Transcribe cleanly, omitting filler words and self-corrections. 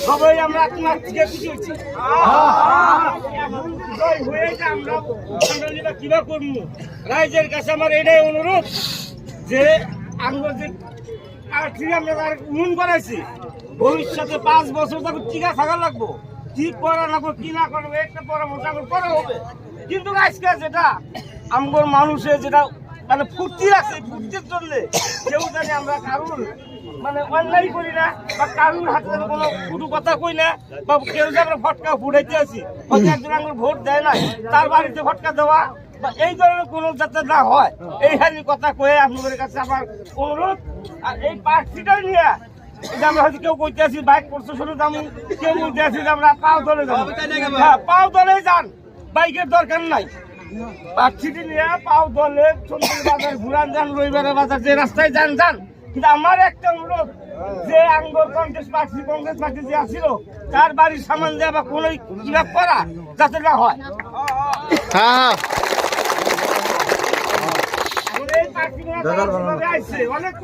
সবাই আমরা কিবা করবো। রাইজের কাছে আমার এটাই অনুরোধ যে আমরা যে আমরা উন্নয়ন করাইছি, ভবিষ্যতে 5 বছর তাকে টিকা থাকা লাগবো, কি করা লাগবো কি না করবো একটা পরামর্শ করা হবে। কিন্তু আজকে যেটা আমার মানুষের যেটা মানে ফুর্তি আছে, ফুর্তির জন্য কেউ জানি আমরা কারণ মানে অন্যায় করি না বা কারুর হাতে কোনো কুটু কথা কই না, বা কেউ যে আমরা ফটকা ফুটাইতে আছি, হয়তো একজন আমার ভোট দেয় না তার বাড়িতে ফটকা দেওয়া বা এই ধরনের কোনো যাতে না হয়, এইখানে কথা কয়ে আপনাদের কাছে আমার অনুরোধ। আর এই প্রার্থীটা নিয়ে আমরা হয়তো কেউ কইতে আছি বাইক করতে শুরু আমি কেউ বলতে আছি যে আমরা পাও দলে যাবো, হ্যাঁ পাও দলে যান, বাইকের দরকার নাই। প্রার্থীটি নিয়ে পাও দলে চন্দ্র বাজার ঘুরান যান, রবিবারের বাজার যে রাস্তায় যান যান। কিন্তু আমার একটা অনুরোধ যে আঙ্গর কংগ্রেস পার্টি যে আসছিল তার বাড়ির সামান দেওয়া বা কোনো কিভাব করা যাতে না হয়। এই পার্টি অনেক